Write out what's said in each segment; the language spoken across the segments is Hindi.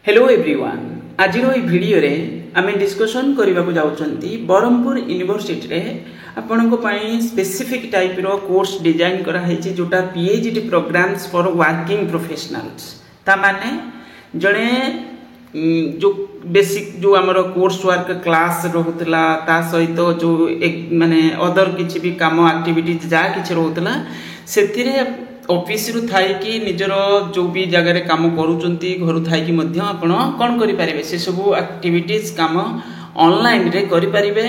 हेलो एवरीवन आज वीडियो रे आम डिस्कसन करने को जाउछंती बरहमपुर यूनिवर्सिटी रे आपण को पई स्पेसिफिक टाइप रो कोर्स डिजाइन करा है जोटा PhD programs for working professionals ता माने जड़े जो बेसिक जो आमर कोर्स वर्क क्लास रोला ता सहित जो एक माने अदर किछि भी काम एक्टिविटीज जा किछि रोला सेतिरे ऑफिस रु थाई कि निजर जो भी जगह काम करूचंती घर थाई कि मध्य आपण कोन करि परिबे से सब एक्टिविटीज काम ऑनलाइन रे करि परिबे।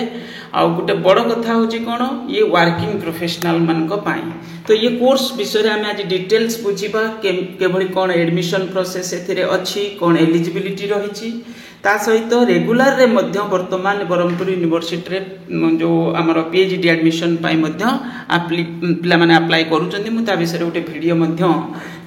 आ गोटे बड़ कथा होची कोन ये वर्किंग प्रोफेशनल मान को पाई तो ये कोर्स विषय में आज डिटेल्स बुझीबा केभली कोन एडमिशन प्रोसेस एथिरे अछि कोन एलिजिबिलिटी रहिछि ता सहित रेगुलर रे मध्य वर्तमान बरहमपुर यूनिवर्सिटी रे जो आमर पीएचडी एडमिशन पाई मध्य पिला माने अप्लाई करूचंती मु ता विषय गोटे वीडियो मध्य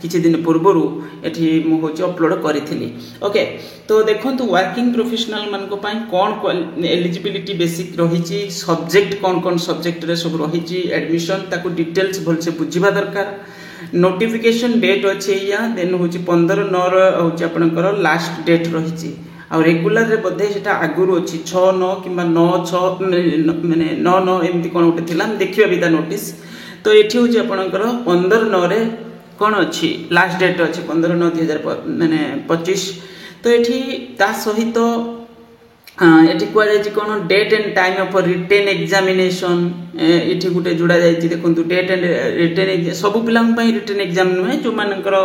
किछि दिन पूर्वरु एठी मु होची अपलोड करिथिली। ओके तो देखंतु वर्किंग प्रोफेशनल मान को पाई कोन एलिजिबिलिटी बेसिक रहिछि सब्जेक्ट कोन सब्जेक्ट रे सब रहिछि एडमिशन ताको डिटेल्स भल से बुझिबा दरकार। नोटिफिकेशन डेट अछि या देन होची 15/9 होची आपनकर लास्ट डेट रहिछि आ रेगुलर रे बधे सेटा आगुरु अछि 6/9 किबा 9/6 माने 9/9 एमती कोन उठे थिला देखिबा बिदा नोटिस तो एठी होची आपनकर 15/9 रे कोन अछि लास्ट डेट अछि 15/9/2025 माने 25 तो एठी ता सहित एठी को जाय कोन date and time of written examination एठी गुटे जुड़ा जाय देखंतु डेट एंड रिटेन सब पिलांग पई रिटेन एग्जाम नुहे जो मानकर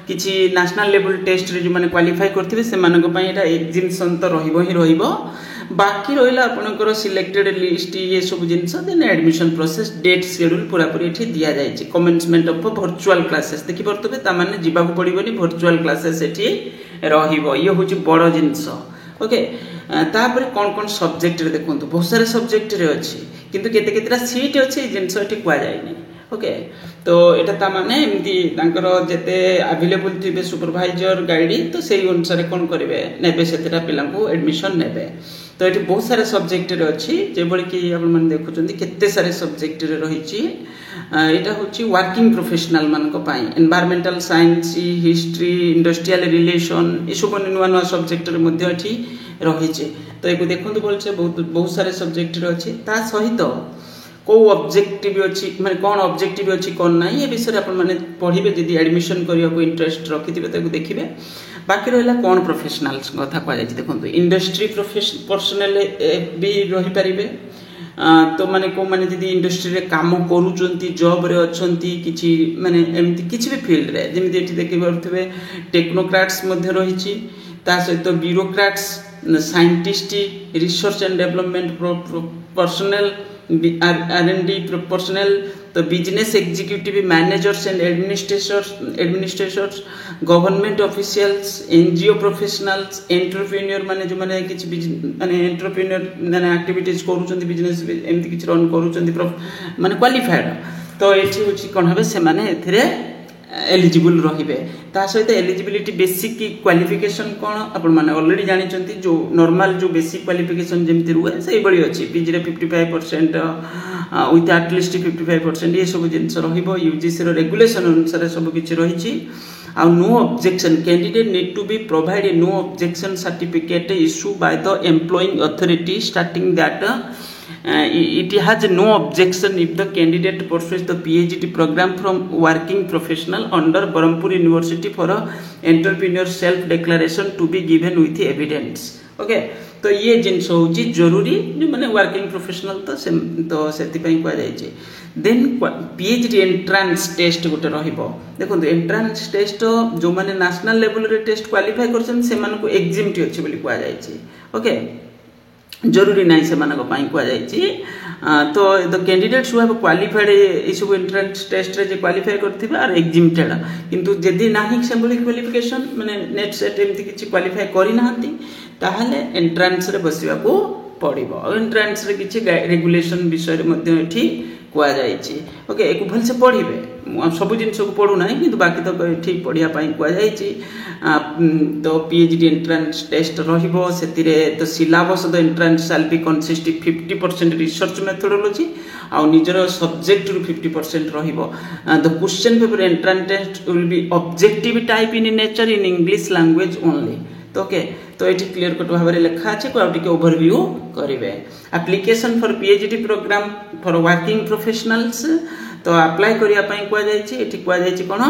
किछि नेशनल लेवल टेस्ट रे जो माने क्वालिफाई करथिबे से मानक पई एटा एग्जामिनेशन तो रहिबो ही रहिबो बाकी रहिला आपनकर सिलेक्टेड लिस्ट ये सब जिंस then admission process date schedule पूरा पूरी एठी दिया जाय छि कमेंसमेंट ऑफ वर्चुअल क्लासेस देखि परतबे ता माने जिबा को पड़िबोनी वर्चुअल क्लासेस एठी रहिबो ये होछि बड़ जिंस। ओके तापर कोन सब्जेक्ट रे देखंतु बहुत सारे सब्जेक्ट रे अछि किंतु केते केतेरा सीट अछि जिंस एठी कुआ जायनी। ओके तो एटा ता माने एमती तांकर जेते अवेलेबल थिबे सुपरवाइजर गाइड तो सेही अनुसार कोन करिवे नेबे सेतेरा पिला को एडमिशन नेबे तो एठी बहुत सारे सब्जेक्ट रे अछि जेबोली कि आपण मन देखुचंदी केते सारे सब्जेक्ट रे रहिछि एटा होछि वर्किंग प्रोफेशनल मान को पाई environmental science history industrial relation ए सब नुवा नुवा सब्जेक्ट रे मध्ये एठी रहिछि तो एको देखंतु बोलछे बहुत सारे सब्जेक्ट रे अछि ता सहित को ऑब्जेक्टिव अछि माने कोन ऑब्जेक्टिव अछि कोन नै ए विषय अपन माने पढिबे जदी एडमिशन करिया को इंटरेस्ट रखिथिबे ताको देखिबे। बाकी रहला कोन प्रोफेशनल्स कथा को जाय देखंतु इंडस्ट्री पर्सनल भी रहि परिबे तो माने को माने जदी इंडस्ट्री रे काम करूचंती जॉब रे अछंती किछि माने एमति किछि भी फील्ड रे जेमि एठी देखि परथबे टेक्नोक्रेट्स मध्ये रहिछि ता सहित bureaucrats scientist research and development personal R&D personnel तो business executive managers and administrators government officials NGO professionals entrepreneur माने जो माने किछ माने एंटरप्रेन्योर माने एक्टिविटीज करूचंती बिजनेस एमती किछ रन करूचंती माने क्वालिफाइड तो एठी होची कोन हबे से माने एथिरे एलिजिबल रहिबे ता सहित एलिजिबिलिटी बेसिक क्वालिफिकेशन कोन आपण माने ऑलरेडी जानि चंती जो नॉर्मल जो बेसिक क्वालिफिकेशन जेमति रुए सेही बळी अछि पीजी रे 55% विथ एटलीस्ट 55% ये सब जिंस रहिबो यूजीसी रो रेगुलेशन अनुसार सब किछ रहिछि आ no objection candidate need to be provide a no objection certificate issue by the employing authority starting that it has no objection if the candidate pursues the PhD program from working professional under Barampur University for a entrepreneur self declaration to be given with evidence. Okay तो ये जिनस होची जरूरी जो माने वर्किंग प्रोफेशनल तो सेति पई को जाय छै देन पीएचडी एंट्रेंस टेस्ट गोटे रहिबो देखो एंट्रेंस टेस्ट जो माने नेशनल लेवल रे टेस्ट क्वालिफाई करछन से मानको एग्जाम अछि बोली को जाय छै। ओके जरूरी नहीं से मानक पाई को जाय छी तो the candidates who have qualified इस एंट्रेंस टेस्ट रे जे क्वालिफाई करथिबे आर एग्जिम्प्टेड किंतु जदी नाही सिंबल क्वालिफिकेशन माने नेट सेट एमति किछि क्वालिफाई करि नाहंती ताहाले एंट्रेंस रे बसिबा को पड़िबो एंट्रेंस रे किछि रेगुलेशन विषय रे मध्ये एठी को जाय छी। ओके एक भल से पढिबे सब जिंस को पढु नाही किंतु बाकी तो एठी पढिया पाई को जाय छी तो पीएचडी एंट्रेंस टेस्ट रहिबो सेतिरे तो syllabus the entrance shall be consist 50% research methodology आ निजर सब्जेक्ट रु 50% रहिबो the question paper entrance test will be objective type in nature in English language only तो ओके तो ये क्लीयर कट भाव में लिखा अच्छे आउटे ओवरव्यू करेंगे application for PhD program for working professionals तो अप्लाई करने कहुई कौन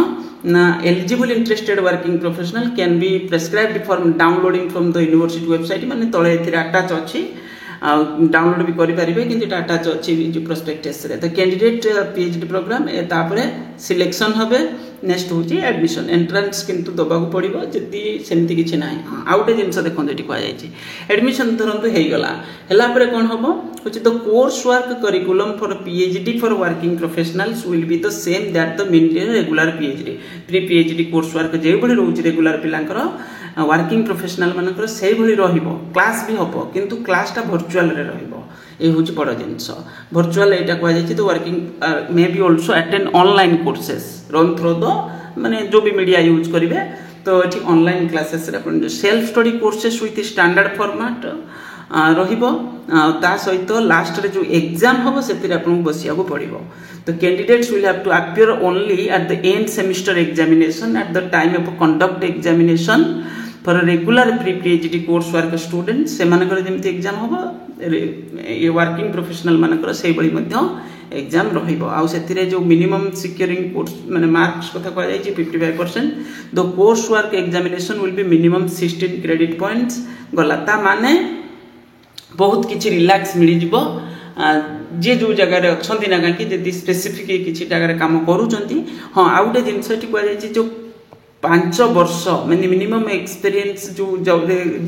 ना eligible interested working professional can be prescribed for downloading from the university website माने तले अटैच अच्छी डाउनलोड भी करेंगे कि अटैच अच्छी जो प्रोस्पेक्टस तो कैंडिडेट पीएचडी प्रोग्राम तापर सिलेक्शन हे नेक्स्ट हूँ एडमिशन एंट्रांस किंतु दबाक पड़ो जदि सेमती किसी ना आउ गोटे जिन देखो ये कहुई एडमिशन धरतु होगा कौन हम हूँ the course work curriculum for PhD for working professionals will be the same that the maintain regular PhD pre PhD course work जो रोचे रेगुलर पिलांकर वर्किंग प्रोफेशनल मानकर से क्लास भी हम किंतु क्लासटा भर्चुआल ये हूँ बड़ जिनस भर्चुआल यहाँ कहुई तो working may be also attend online courses run through the माने जो भी मीडिया यूज करेंगे तो ये online classes self study courses with standard format ता सहित लास्ट रे जो एग्जाम हम से बसिया पड़ो तो candidates will have to appear only at the end semester examination at the time of conduct examination for regular pre PhD course work student से जमी एग्जाम हम ये वर्किंग प्रोफेशनल मानकर से एग्जाम रो जो मिनिमम सिक्योरिंग कोर्स माने मार्क्स कथा कह 55% the course work examination will be minimum 16 credit points गला ता माने बहुत किसी रिलैक्स मिल जिवो जे जो जगह अच्छा ना कहीं स्पेसिफिक किसी जगह काम करुँच हाँ आउ गोटे जिनस कहुई जो 5 वर्ष मैंने मिनिमम एक्सपीरियंस जो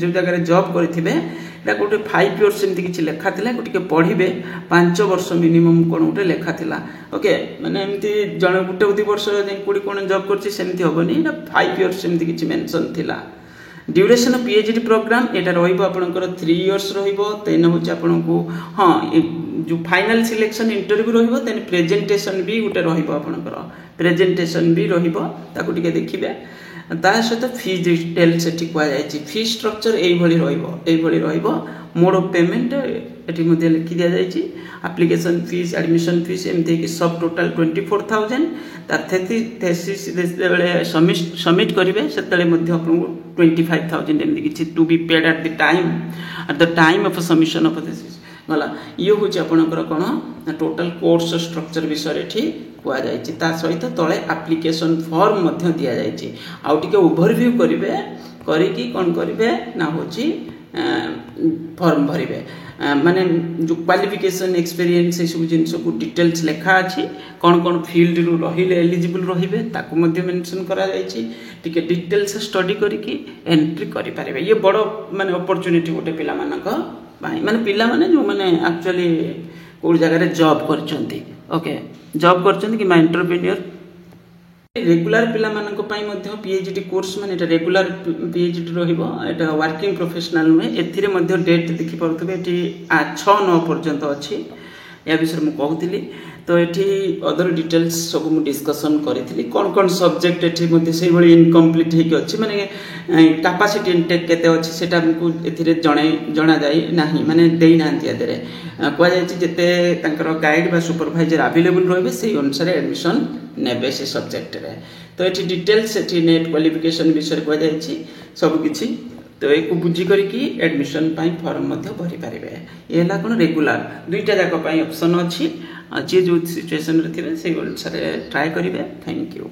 जगह जॉब करेंगे गोटे 5 इयर्स एमती किसी लेखा टे पढ़े 5 वर्ष मिनिमम कौन गोटे लेखा ओके मैंने एमती जन गोटे 2 वर्ष कौटी कौन जॉब करमती हेनी 5 इयर्स एमती किसी मेंशन थिला ड्यूरेशन ऑफ पीएचडी प्रोग्राम यहाँ रहा 3 इयर्स रेन हूँ आपन को हाँ जो final selection interview rain presentation भी गोटे रपर प्रेजेंटेशन भी रे देखिए ता सहित फी डिटेल्स ये कहुई फी स्ट्रक्चर ये मोड ऑफ पेमेंट ये लिखि दि जाए एप्लिकेशन फीस एडमिशन फीस एमती सब टोटाल 24,000 तार थेसिस सबमिट करेंगे से 25,000 एमती किसी to be paid at the time of submission of thesis गला ये हूँ आपंकर कौन टोटाल कोर्स स्ट्रक्चर विषय कहुई सहित तले एप्लिकेशन फॉर्म दि जाए आउ टे ओवरव्यू करेंगे करी कौन करेंगे ना हूँ फॉर्म भरवे माने जो क्वालिफिकेशन एक्सपीरियंस ये सब जिन को डिटेल्स लिखा अच्छी कौन कौन फील्ड रू रहिले एलिजिबल रहिबे ताकू मध्य मेंशन करा जायछि टिके डिटेल्स स्टडी करके एंट्री करि पारिबे ये बड़ माने अपॉर्चुनिटी गोटे पिला मानक माने पिला माने जो माने एक्चुअली को जगह जॉब करछंती ओके जॉब करछंती कि एंटरप्रेन्योर रेगुलर पिला मानक पई मध्य पीएचडी कोर्स माने एटा रेगुलर पीएचडी रहिबो एटा वर्किंग प्रोफेशनल में एथिरे मध्य डेट देखि परथबे एटी 6-9 पर्यंत अछि या विषय मु कहउतिली तो एठी अदर डिटेल्स सब मु डिस्कशन करिथिली कौन सब्जेक्ट एठी मध्य से भली इनकम्प्लीट हेकि अछि माने कैपेसिटी इनटेक केते अछि सेटा हमकु एथिरे जणा जाय नाही माने देई नांती आदरे कोआ जाय जेते तांकर गाइड बा सुपरवाइजर अवेलेबल रहबे सेही अनुसार एडमिशन नेबे से सब्जेक्ट रे तो ये डिटेल्स ये नेट क्वालिफिकेशन विषय कहुई सब किसी तो एक बुझी करके एडमिशन फॉर्म भरी पारे ये कौन रेगुलर दुईटा जाक ऑप्शन अच्छी जे जो सिचुएशन रे से अनुसार ट्राए करेंगे थैंक यू।